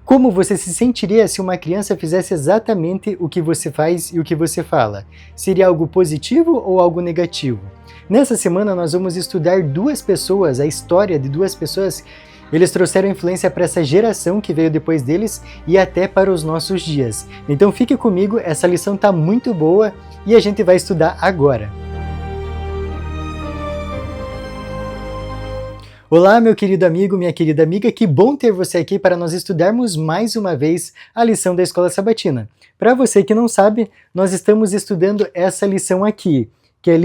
Como você se sentiria se uma criança fizesse exatamente o que você faz e o que você fala? Seria algo positivo ou algo negativo? Nessa semana nós vamos estudar duas pessoas, a história de duas pessoas. Eles trouxeram influência para essa geração que veio depois deles e até para os nossos dias. Então fique comigo, essa lição está muito boa e a gente vai estudar agora. Olá, meu querido amigo, minha querida amiga, que bom ter você aqui para nós estudarmos mais uma vez a lição da Escola Sabatina. Para você que não sabe, nós estamos estudando essa lição aqui, que é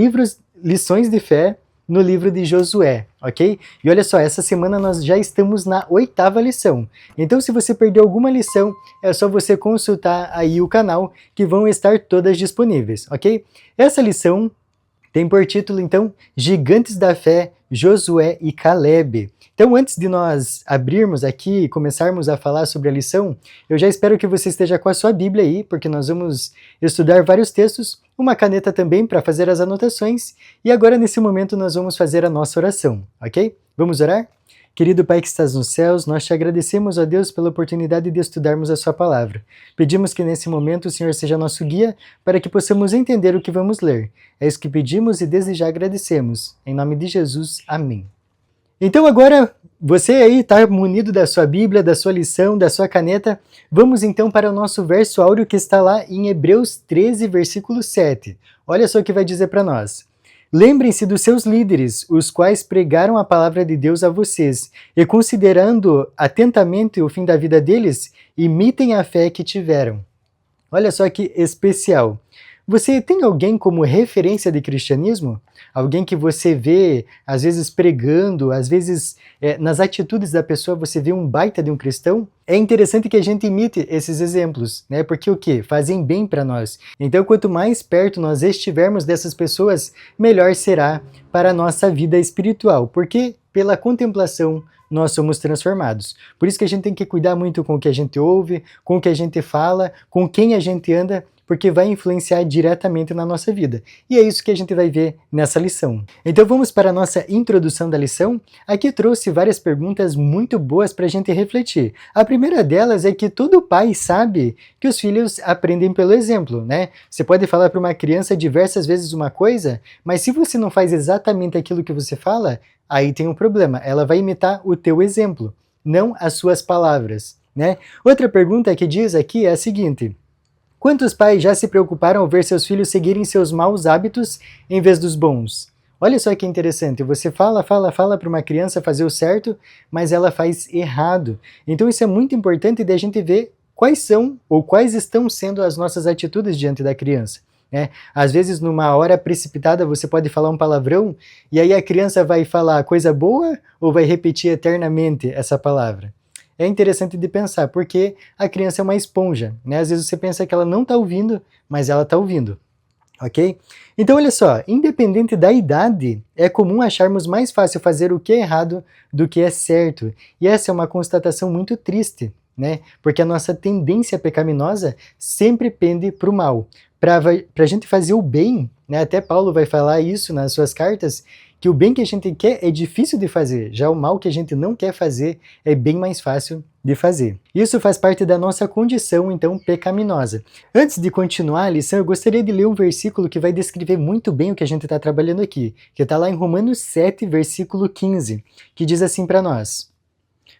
Lições de Fé no livro de Josué, ok? E olha só, essa semana nós já estamos na 8ª lição. Então, se você perdeu alguma lição, é só você consultar aí o canal, que vão estar todas disponíveis, ok? Essa lição tem por título, então, Gigantes da Fé, Josué e Caleb. Então, antes de nós abrirmos aqui e começarmos a falar sobre a lição, eu já espero que você esteja com a sua Bíblia aí, porque nós vamos estudar vários textos, uma caneta também para fazer as anotações, e agora, nesse momento, nós vamos fazer a nossa oração, ok? Vamos orar? Querido Pai que estás nos céus, nós te agradecemos, ó Deus, pela oportunidade de estudarmos a sua palavra. Pedimos que nesse momento o Senhor seja nosso guia para que possamos entender o que vamos ler. É isso que pedimos e desde já agradecemos. Em nome de Jesus, amém. Então agora, você aí está munido da sua Bíblia, da sua lição, da sua caneta. Vamos então para o nosso verso áureo que está lá em Hebreus 13, versículo 7. Olha só o que vai dizer para nós. Lembrem-se dos seus líderes, os quais pregaram a palavra de Deus a vocês, e considerando atentamente o fim da vida deles, imitem a fé que tiveram. Olha só que especial. Você tem alguém como referência de cristianismo? Alguém que você vê, às vezes, pregando, às vezes, nas atitudes da pessoa, você vê um baita de um cristão? É interessante que a gente imite esses exemplos, né? Porque o quê? Fazem bem para nós. Então, quanto mais perto nós estivermos dessas pessoas, melhor será para a nossa vida espiritual. Porque pela contemplação nós somos transformados. Por isso que a gente tem que cuidar muito com o que a gente ouve, com o que a gente fala, com quem a gente anda, porque vai influenciar diretamente na nossa vida. E é isso que a gente vai ver nessa lição. Então vamos para a nossa introdução da lição. Aqui trouxe várias perguntas muito boas para a gente refletir. A primeira delas é que todo pai sabe que os filhos aprendem pelo exemplo, né? Você pode falar para uma criança diversas vezes uma coisa, mas se você não faz exatamente aquilo que você fala, aí tem um problema. Ela vai imitar o teu exemplo, não as suas palavras, né? Outra pergunta que diz aqui é a seguinte: quantos pais já se preocuparam ao ver seus filhos seguirem seus maus hábitos em vez dos bons? Olha só que interessante, você fala para uma criança fazer o certo, mas ela faz errado. Então isso é muito importante de a gente ver quais são ou quais estão sendo as nossas atitudes diante da criança, né? Às vezes, numa hora precipitada, você pode falar um palavrão, e aí a criança vai falar coisa boa ou vai repetir eternamente essa palavra? É interessante de pensar, porque a criança é uma esponja, né? Às vezes você pensa que ela não está ouvindo, mas ela está ouvindo, ok? Então, olha só, independente da idade, é comum acharmos mais fácil fazer o que é errado do que é certo. E essa é uma constatação muito triste, né? Porque a nossa tendência pecaminosa sempre pende para o mal. Para a gente fazer o bem, né? Até Paulo vai falar isso nas suas cartas, que o bem que a gente quer é difícil de fazer, já o mal que a gente não quer fazer é bem mais fácil de fazer. Isso faz parte da nossa condição, então, pecaminosa. Antes de continuar a lição, eu gostaria de ler um versículo que vai descrever muito bem o que a gente está trabalhando aqui, que está lá em Romanos 7, versículo 15, que diz assim para nós: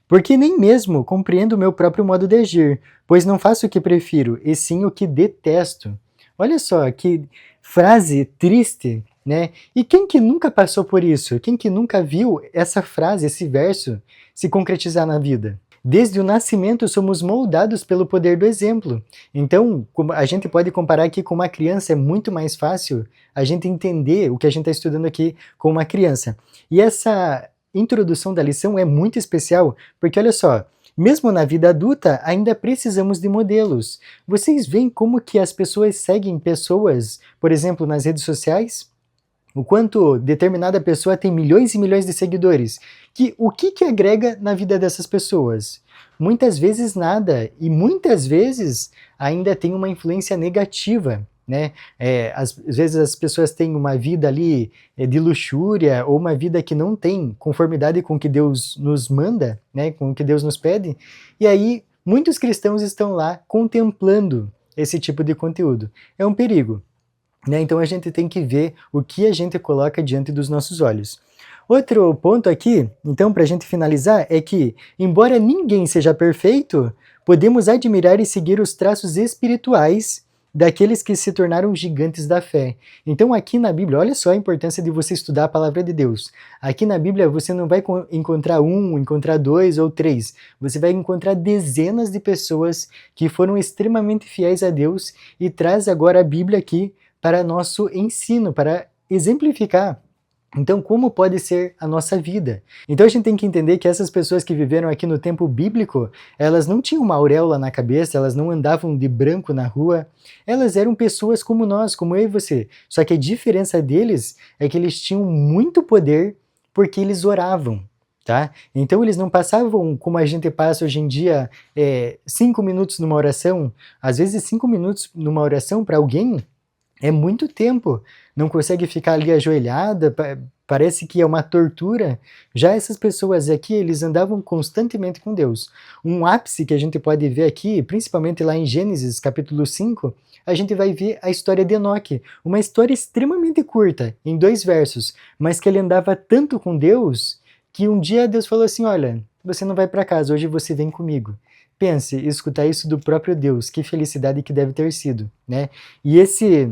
porque nem mesmo compreendo o meu próprio modo de agir, pois não faço o que prefiro, e sim o que detesto. Olha só que frase triste, né? E quem que nunca passou por isso? Quem que nunca viu essa frase, esse verso se concretizar na vida? Desde o nascimento somos moldados pelo poder do exemplo. Então, a gente pode comparar aqui com uma criança, é muito mais fácil a gente entender o que a gente está estudando aqui com uma criança. E essa introdução da lição é muito especial, porque olha só, mesmo na vida adulta, ainda precisamos de modelos. Vocês veem como que as pessoas seguem pessoas, por exemplo, nas redes sociais? O quanto determinada pessoa tem milhões e milhões de seguidores. O que agrega na vida dessas pessoas? Muitas vezes nada, e muitas vezes ainda tem uma influência negativa, né? Às vezes as pessoas têm uma vida ali de luxúria, ou uma vida que não tem conformidade com o que Deus nos manda, né? Com o que Deus nos pede, e aí muitos cristãos estão lá contemplando esse tipo de conteúdo. É um perigo, né? Então a gente tem que ver o que a gente coloca diante dos nossos olhos. Outro ponto aqui, então, para a gente finalizar, é que, embora ninguém seja perfeito, podemos admirar e seguir os traços espirituais daqueles que se tornaram gigantes da fé. Então, aqui na Bíblia, olha só a importância de você estudar a palavra de Deus. Aqui na Bíblia, você não vai encontrar dois ou três. Você vai encontrar dezenas de pessoas que foram extremamente fiéis a Deus e traz agora a Bíblia aqui para nosso ensino, para exemplificar. Então, como pode ser a nossa vida? Então, a gente tem que entender que essas pessoas que viveram aqui no tempo bíblico, elas não tinham uma auréola na cabeça, elas não andavam de branco na rua, elas eram pessoas como nós, como eu e você. Só que a diferença deles é que eles tinham muito poder porque eles oravam. Tá? Então, eles não passavam como a gente passa hoje em dia 5 minutos numa oração. Às vezes, 5 minutos numa oração para alguém é muito tempo, não consegue ficar ali ajoelhada, parece que é uma tortura. Já essas pessoas aqui, eles andavam constantemente com Deus. Um ápice que a gente pode ver aqui, principalmente lá em Gênesis capítulo 5, a gente vai ver a história de Enoque, uma história extremamente curta, em 2 versos, mas que ele andava tanto com Deus, que um dia Deus falou assim, olha, você não vai para casa, hoje você vem comigo. Pense, escutar isso do próprio Deus, que felicidade que deve ter sido, né? E esse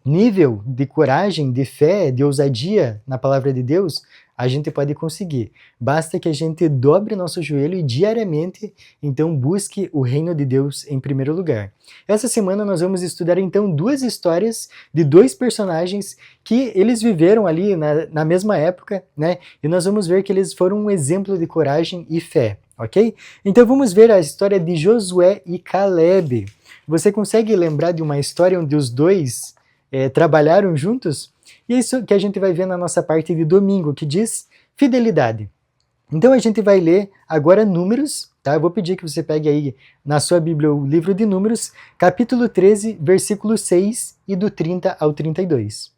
nível de coragem, de fé, de ousadia na palavra de Deus, a gente pode conseguir. Basta que a gente dobre nosso joelho e diariamente, então, busque o reino de Deus em primeiro lugar. Essa semana nós vamos estudar, então, 2 histórias de 2 personagens que eles viveram ali na mesma época, né? E nós vamos ver que eles foram um exemplo de coragem e fé, ok? Então, vamos ver a história de Josué e Caleb. Você consegue lembrar de uma história onde os dois trabalharam juntos? E é isso que a gente vai ver na nossa parte de domingo, que diz fidelidade. Então a gente vai ler agora Números, tá? Eu vou pedir que você pegue aí na sua Bíblia o livro de Números, capítulo 13, versículo 6 e do 30 ao 32.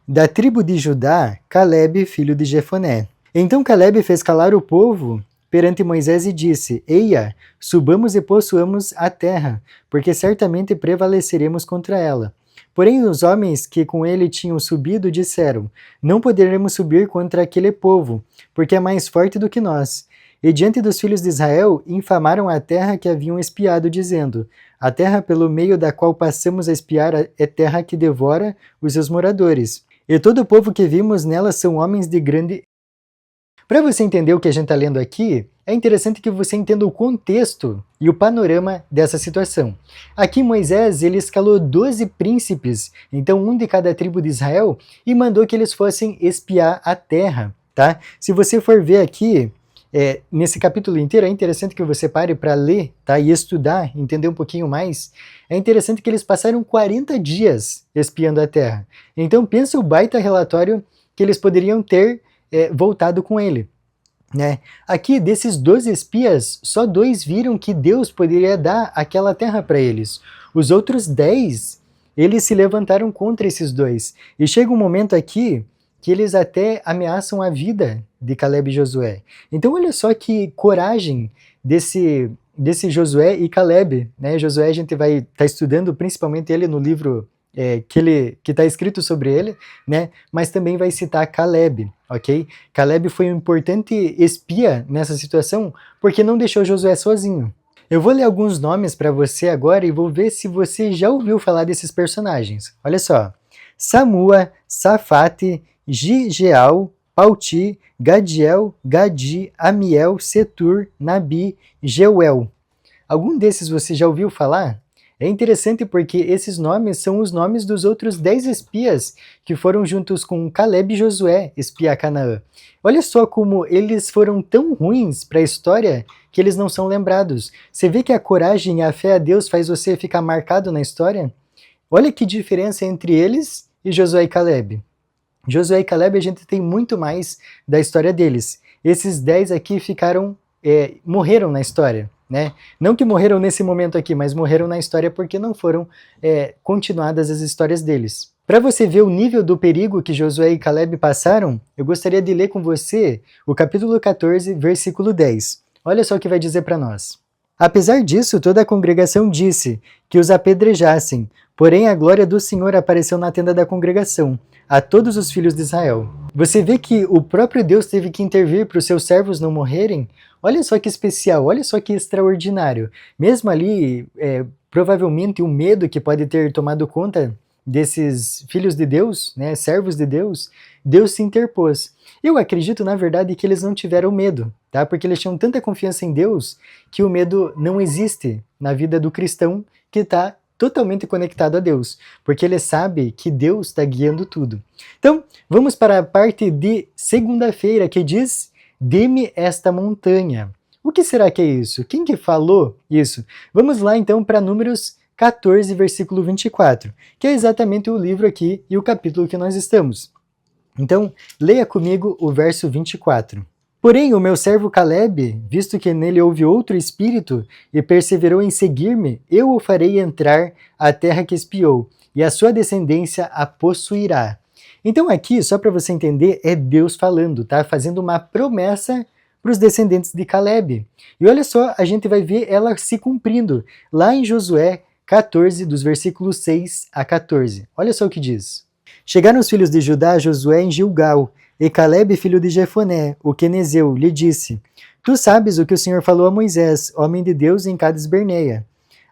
Da tribo de Judá, Caleb, filho de Jefoné. Então Caleb fez calar o povo perante Moisés e disse, Eia, subamos e possuamos a terra, porque certamente prevaleceremos contra ela. Porém, os homens que com ele tinham subido disseram, não poderemos subir contra aquele povo, porque é mais forte do que nós. E diante dos filhos de Israel, infamaram a terra que haviam espiado, dizendo, a terra pelo meio da qual passamos a espiar é terra que devora os seus moradores. E todo o povo que vimos nela são homens de grande... Para você entender o que a gente está lendo aqui, é interessante que você entenda o contexto e o panorama dessa situação. Aqui Moisés ele escalou 12 príncipes, então um de cada tribo de Israel, e mandou que eles fossem espiar a terra. Tá? Se você for ver aqui, nesse capítulo inteiro, é interessante que você pare para ler, tá? E estudar, entender um pouquinho mais. É interessante que eles passaram 40 dias espiando a terra. Então pensa o baita relatório que eles poderiam ter voltado com ele. Né? Aqui, desses 12 espias, só 2 viram que Deus poderia dar aquela terra para eles. Os outros 10, eles se levantaram contra esses 2. E chega um momento aqui que eles até ameaçam a vida de Caleb e Josué. Então olha só que coragem desse Josué e Caleb. Né? Josué a gente vai estar estudando principalmente ele no livro que está escrito sobre ele, né? Mas também vai citar Caleb, ok? Caleb foi um importante espia nessa situação porque não deixou Josué sozinho. Eu vou ler alguns nomes para você agora e vou ver se você já ouviu falar desses personagens. Olha só, Samua, Safate, Gigeal, Pauti, Gadiel, Gadi, Amiel, Setur, Nabi, Jeuel. Algum desses você já ouviu falar? É interessante porque esses nomes são os nomes dos outros 10 espias que foram juntos com Caleb e Josué espiar Canaã. Olha só como eles foram tão ruins para a história que eles não são lembrados. Você vê que a coragem e a fé a Deus faz você ficar marcado na história? Olha que diferença entre eles e Josué e Caleb. Josué e Caleb a gente tem muito mais da história deles. Esses 10 aqui morreram na história. Né? Não que morreram nesse momento aqui, mas morreram na história porque não foram continuadas as histórias deles. Para você ver o nível do perigo que Josué e Caleb passaram, eu gostaria de ler com você o capítulo 14, versículo 10. Olha só o que vai dizer para nós. Apesar disso, toda a congregação disse que os apedrejassem, porém a glória do Senhor apareceu na tenda da congregação, a todos os filhos de Israel. Você vê que o próprio Deus teve que intervir para os seus servos não morrerem? Olha só que especial, olha só que extraordinário. Mesmo ali, provavelmente o medo que pode ter tomado conta desses filhos de Deus, né, servos de Deus, Deus se interpôs. Eu acredito, na verdade, que eles não tiveram medo, tá? Porque eles tinham tanta confiança em Deus que o medo não existe na vida do cristão que está totalmente conectado a Deus, porque ele sabe que Deus está guiando tudo. Então, vamos para a parte de segunda-feira que diz: dê-me esta montanha. O que será que é isso? Quem que falou isso? Vamos lá então para Números 14, versículo 24, que é exatamente o livro aqui e o capítulo que nós estamos. Então, leia comigo o verso 24. Porém, o meu servo Caleb, visto que nele houve outro espírito e perseverou em seguir-me, eu o farei entrar à terra que espiou, e a sua descendência a possuirá. Então aqui, só para você entender, é Deus falando, tá? Fazendo uma promessa para os descendentes de Caleb. E olha só, a gente vai ver ela se cumprindo lá em Josué 14, dos versículos 6 a 14. Olha só o que diz. Chegaram os filhos de Judá a Josué em Gilgal, e Caleb, filho de Jefoné, o quenezeu, lhe disse: Tu sabes o que o Senhor falou a Moisés, homem de Deus, em Cades Barneia,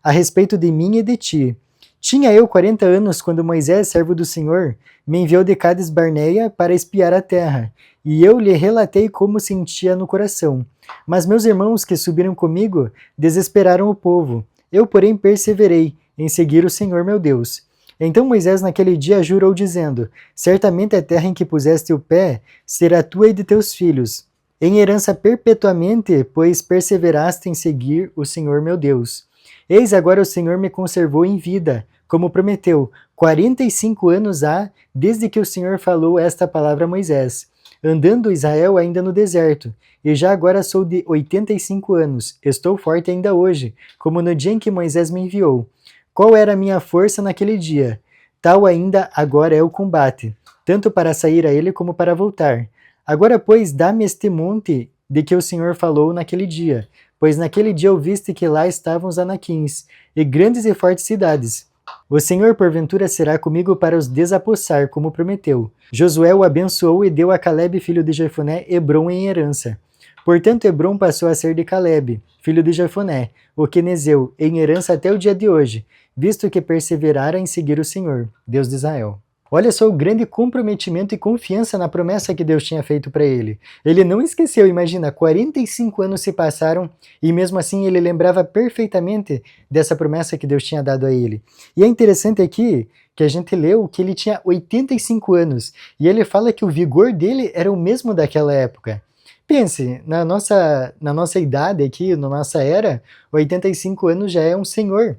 a respeito de mim e de ti. Tinha eu 40 anos quando Moisés, servo do Senhor, me enviou de Cades Barneia para espiar a terra, e eu lhe relatei como sentia no coração. Mas meus irmãos que subiram comigo desesperaram o povo. Eu, porém, perseverei em seguir o Senhor meu Deus. Então Moisés naquele dia jurou dizendo: Certamente a terra em que puseste o pé será tua e de teus filhos, em herança perpetuamente, pois perseveraste em seguir o Senhor meu Deus. Eis agora o Senhor me conservou em vida, como prometeu. 45 anos há desde que o Senhor falou esta palavra a Moisés, andando Israel ainda no deserto, e já agora sou de 85 anos, estou forte ainda hoje, como no dia em que Moisés me enviou. Qual era a minha força naquele dia? Tal ainda agora é o combate, tanto para sair a ele como para voltar. Agora, pois, dá-me este monte de que o Senhor falou naquele dia, pois naquele dia ouviste que lá estavam os anaquins, e grandes e fortes cidades. O Senhor, porventura, será comigo para os desapossar, como prometeu. Josué o abençoou e deu a Caleb, filho de Jefoné, Hebrom em herança. Portanto, Hebrom passou a ser de Caleb, filho de Jefoné, o quenezeu, em herança até o dia de hoje, visto que perseverara em seguir o Senhor, Deus de Israel. Olha só o grande comprometimento e confiança na promessa que Deus tinha feito para ele. Ele não esqueceu, imagina, 45 anos se passaram e mesmo assim ele lembrava perfeitamente dessa promessa que Deus tinha dado a ele. E é interessante aqui que a gente leu que ele tinha 85 anos e ele fala que o vigor dele era o mesmo daquela época. Pense, na nossa idade aqui, na nossa era, 85 anos já é um senhor,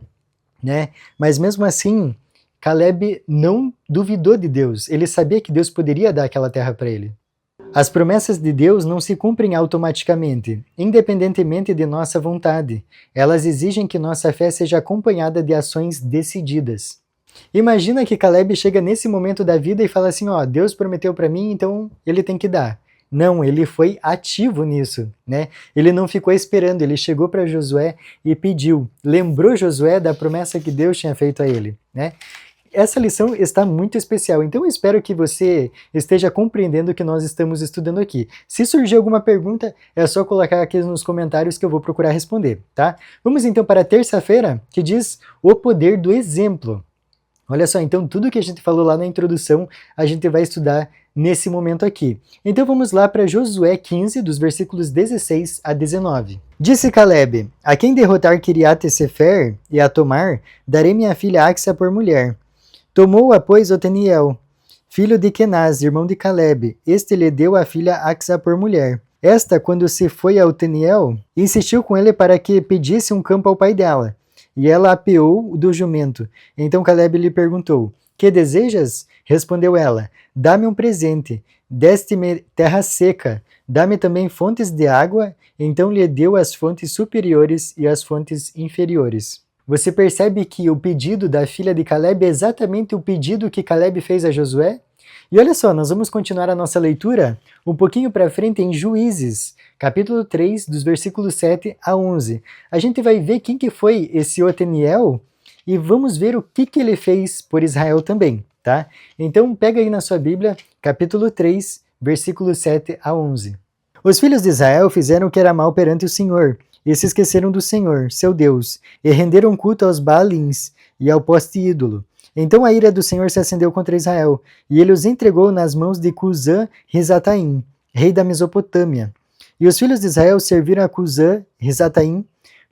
né? Mas mesmo assim, Caleb não duvidou de Deus. Ele sabia que Deus poderia dar aquela terra para ele. As promessas de Deus não se cumprem automaticamente, independentemente de nossa vontade. Elas exigem que nossa fé seja acompanhada de ações decididas. Imagina que Caleb chega nesse momento da vida e fala assim, ó, Deus prometeu para mim, então ele tem que dar. Não, ele foi ativo nisso, né? Ele não ficou esperando, ele chegou para Josué e pediu, lembrou Josué da promessa que Deus tinha feito a ele, né? Essa lição está muito especial, então eu espero que você esteja compreendendo o que nós estamos estudando aqui. Se surgir alguma pergunta, é só colocar aqui nos comentários que eu vou procurar responder, tá? Vamos então para a terça-feira, que diz o poder do exemplo. Olha só, então tudo que a gente falou lá na introdução, a gente vai estudar nesse momento aqui. Então vamos lá para Josué 15, dos versículos 16 a 19. Disse Caleb: A quem derrotar Kiriat-Sefer e a tomar, darei minha filha Axa por mulher. Tomou-a, pois, Oteniel, filho de Kenaz, irmão de Caleb. Este lhe deu a filha Axa por mulher. Esta, quando se foi a Oteniel, insistiu com ele para que pedisse um campo ao pai dela. E ela apeou do jumento. Então Caleb lhe perguntou: Que desejas? Respondeu ela: Dá-me um presente. Deste-me terra seca. Dá-me também fontes de água. Então lhe deu as fontes superiores e as fontes inferiores. Você percebe que o pedido da filha de Caleb é exatamente o pedido que Caleb fez a Josué? E olha só, nós vamos continuar a nossa leitura um pouquinho para frente em Juízes, capítulo 3, dos versículos 7 a 11. A gente vai ver quem que foi esse Oteniel e vamos ver o que ele fez por Israel também, tá? Então pega aí na sua Bíblia, capítulo 3, versículos 7 a 11. Os filhos de Israel fizeram o que era mal perante o Senhor, e se esqueceram do Senhor, seu Deus, e renderam culto aos Baalins e ao poste ídolo. Então a ira do Senhor se acendeu contra Israel, e ele os entregou nas mãos de Cusã-Risataim, rei da Mesopotâmia. E os filhos de Israel serviram a Cusã-Risataim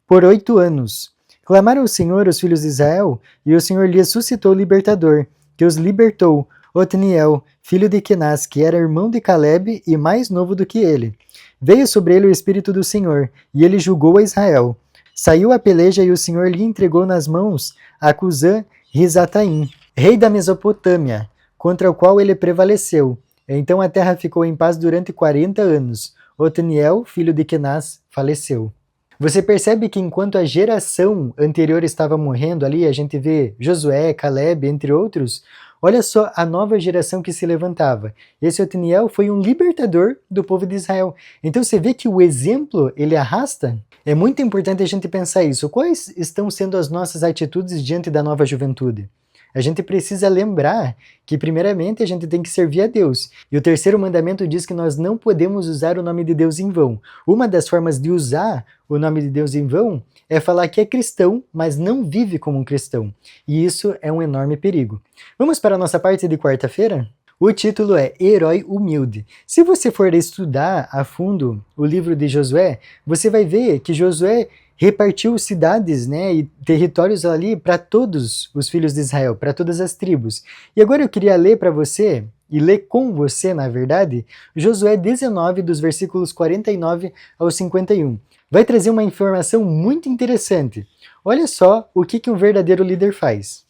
por 8 anos. Clamaram ao Senhor os filhos de Israel, e o Senhor lhes suscitou libertador, que os libertou, Otniel, filho de Kenaz, que era irmão de Caleb e mais novo do que ele. Veio sobre ele o Espírito do Senhor, e ele julgou a Israel. Saiu a peleja e o Senhor lhe entregou nas mãos a Cusã-Risataim, rei da Mesopotâmia, contra o qual ele prevaleceu. Então a terra ficou em paz durante 40 anos. Otniel, filho de Kenaz, faleceu. Você percebe que enquanto a geração anterior estava morrendo ali, a gente vê Josué, Caleb, entre outros, olha só a nova geração que se levantava. Esse Otniel foi um libertador do povo de Israel. Então você vê que o exemplo, ele arrasta. É muito importante a gente pensar isso. Quais estão sendo as nossas atitudes diante da nova juventude? A gente precisa lembrar que, primeiramente, a gente tem que servir a Deus. E o terceiro mandamento diz que nós não podemos usar o nome de Deus em vão. Uma das formas de usar o nome de Deus em vão é falar que é cristão, mas não vive como um cristão. E isso é um enorme perigo. Vamos para a nossa parte de quarta-feira? O título é Herói Humilde. Se você for estudar a fundo o livro de Josué, você vai ver que Josué repartiu cidades, né, e territórios ali para todos os filhos de Israel, para todas as tribos. E agora eu queria ler para você, e ler com você, na verdade, Josué 19, dos versículos 49 ao 51. Vai trazer uma informação muito interessante. Olha só o que um verdadeiro líder faz.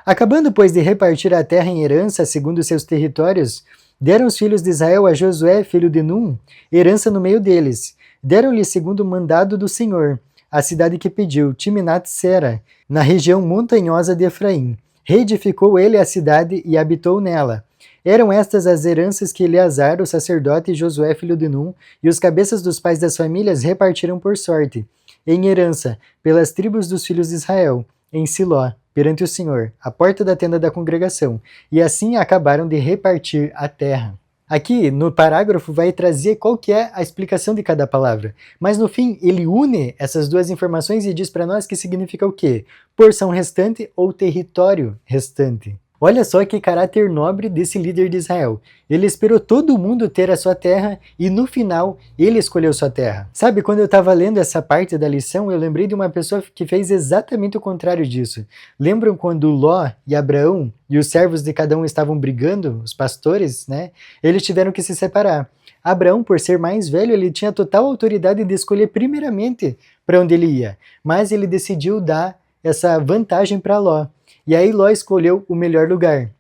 Acabando, pois, de repartir a terra em herança segundo seus territórios, deram os filhos de Israel a Josué, filho de Num, herança no meio deles. Deram-lhe segundo o mandado do Senhor, a cidade que pediu, Timnat-Sera, na região montanhosa de Efraim. Reedificou ele a cidade e habitou nela. Eram estas as heranças que Eleazar, o sacerdote, e Josué, filho de Num, e os cabeças dos pais das famílias repartiram por sorte, em herança, pelas tribos dos filhos de Israel, em Siló, perante o Senhor, à porta da tenda da congregação, e assim acabaram de repartir a terra. Aqui, no parágrafo, vai trazer qual que é a explicação de cada palavra. Mas, no fim, ele une essas duas informações e diz para nós que significa o quê? Porção restante ou território restante. Olha só que caráter nobre desse líder de Israel. Ele esperou todo mundo ter a sua terra e, no final, ele escolheu sua terra. Sabe, quando eu estava lendo essa parte da lição, eu lembrei de uma pessoa que fez exatamente o contrário disso. Lembram quando Ló e Abraão e os servos de cada um estavam brigando, os pastores, né? Eles tiveram que se separar. Abraão, por ser mais velho, ele tinha total autoridade de escolher primeiramente para onde ele ia, mas ele decidiu dar essa vantagem para Ló. E aí Ló escolheu o melhor lugar,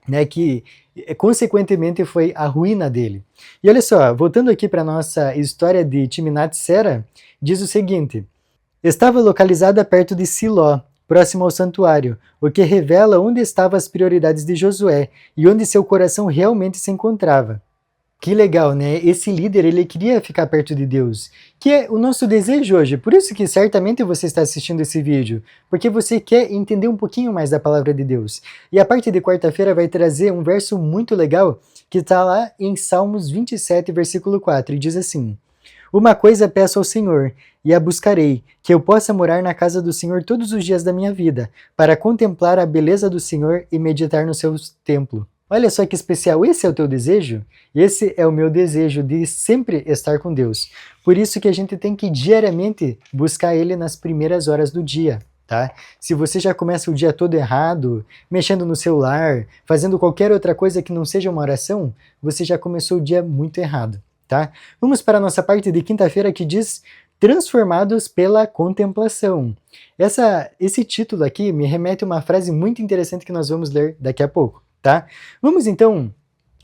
né, que consequentemente foi a ruína dele. E olha só, voltando aqui para a nossa história de Timnat-Sera, diz o seguinte: estava localizada perto de Siló, próximo ao santuário, o que revela onde estavam as prioridades de Josué e onde seu coração realmente se encontrava. Que legal, né? Esse líder, ele queria ficar perto de Deus, que é o nosso desejo hoje. Por isso que certamente você está assistindo esse vídeo, porque você quer entender um pouquinho mais da palavra de Deus. E a parte de quarta-feira vai trazer um verso muito legal, que está lá em Salmos 27, versículo 4, e diz assim: uma coisa peço ao Senhor, e a buscarei, que eu possa morar na casa do Senhor todos os dias da minha vida, para contemplar a beleza do Senhor e meditar no seu templo. Olha só que especial, esse é o teu desejo? Esse é o meu desejo de sempre estar com Deus. Por isso que a gente tem que diariamente buscar Ele nas primeiras horas do dia, tá? Se você já começa o dia todo errado, mexendo no celular, fazendo qualquer outra coisa que não seja uma oração, você já começou o dia muito errado, tá? Vamos para a nossa parte de quinta-feira que diz transformados pela contemplação. Esse título aqui me remete a uma frase muito interessante que nós vamos ler daqui a pouco. Tá? Vamos então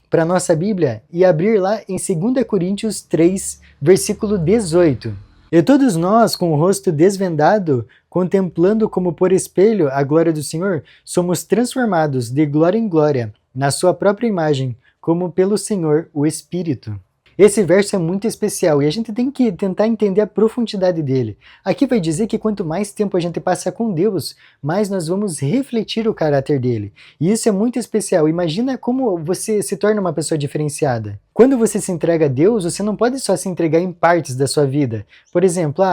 para a nossa Bíblia e abrir lá em 2 Coríntios 3, versículo 18. E todos nós, com o rosto desvendado, contemplando como por espelho a glória do Senhor, somos transformados de glória em glória, na sua própria imagem, como pelo Senhor, o Espírito. Esse verso é muito especial e a gente tem que tentar entender a profundidade dele. Aqui vai dizer que quanto mais tempo a gente passa com Deus, mais nós vamos refletir o caráter dele. E isso é muito especial. Imagina como você se torna uma pessoa diferenciada. Quando você se entrega a Deus, você não pode só se entregar em partes da sua vida. Por exemplo,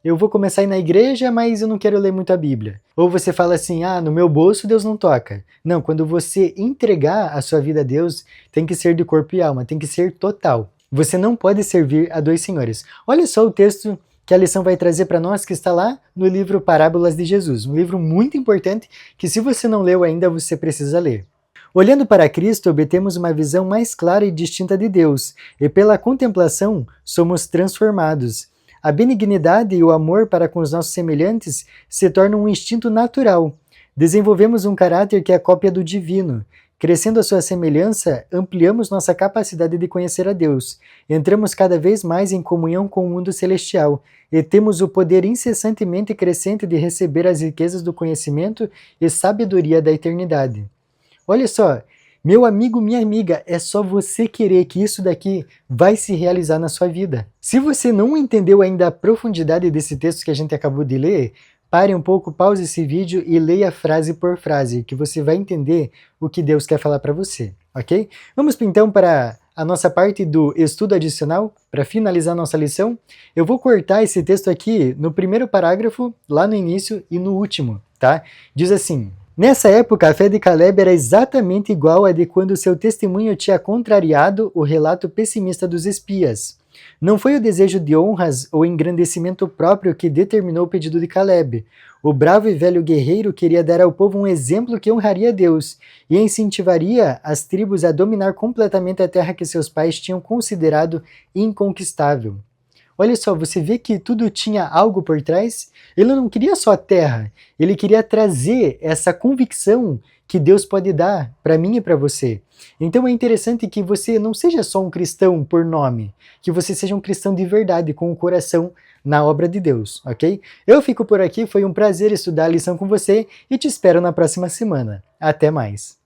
eu vou começar a ir na igreja, mas eu não quero ler muito a Bíblia. Ou você fala assim, no meu bolso Deus não toca. Não, quando você entregar a sua vida a Deus, tem que ser de corpo e alma, tem que ser total. Você não pode servir a dois senhores. Olha só o texto que a lição vai trazer para nós, que está lá no livro Parábolas de Jesus, um livro muito importante que, se você não leu ainda, você precisa ler. Olhando para Cristo, obtemos uma visão mais clara e distinta de Deus, e pela contemplação somos transformados. A benignidade e o amor para com os nossos semelhantes se tornam um instinto natural. Desenvolvemos um caráter que é a cópia do divino. Crescendo a sua semelhança, ampliamos nossa capacidade de conhecer a Deus. Entramos cada vez mais em comunhão com o mundo celestial e temos o poder incessantemente crescente de receber as riquezas do conhecimento e sabedoria da eternidade. Olha só, meu amigo, minha amiga, é só você querer que isso daqui vai se realizar na sua vida. Se você não entendeu ainda a profundidade desse texto que a gente acabou de ler, pare um pouco, pause esse vídeo e leia frase por frase, que você vai entender o que Deus quer falar para você, ok? Vamos então para a nossa parte do estudo adicional, para finalizar nossa lição. Eu vou cortar esse texto aqui no primeiro parágrafo, lá no início e no último, tá? Diz assim: nessa época, a fé de Caleb era exatamente igual à de quando seu testemunho tinha contrariado o relato pessimista dos espias. Não foi o desejo de honras ou engrandecimento próprio que determinou o pedido de Caleb. O bravo e velho guerreiro queria dar ao povo um exemplo que honraria Deus e incentivaria as tribos a dominar completamente a terra que seus pais tinham considerado inconquistável. Olha só, você vê que tudo tinha algo por trás? Ele não queria só a terra, ele queria trazer essa convicção que Deus pode dar para mim e para você. Então é interessante que você não seja só um cristão por nome, que você seja um cristão de verdade, com o coração na obra de Deus, ok? Eu fico por aqui, foi um prazer estudar a lição com você e te espero na próxima semana. Até mais!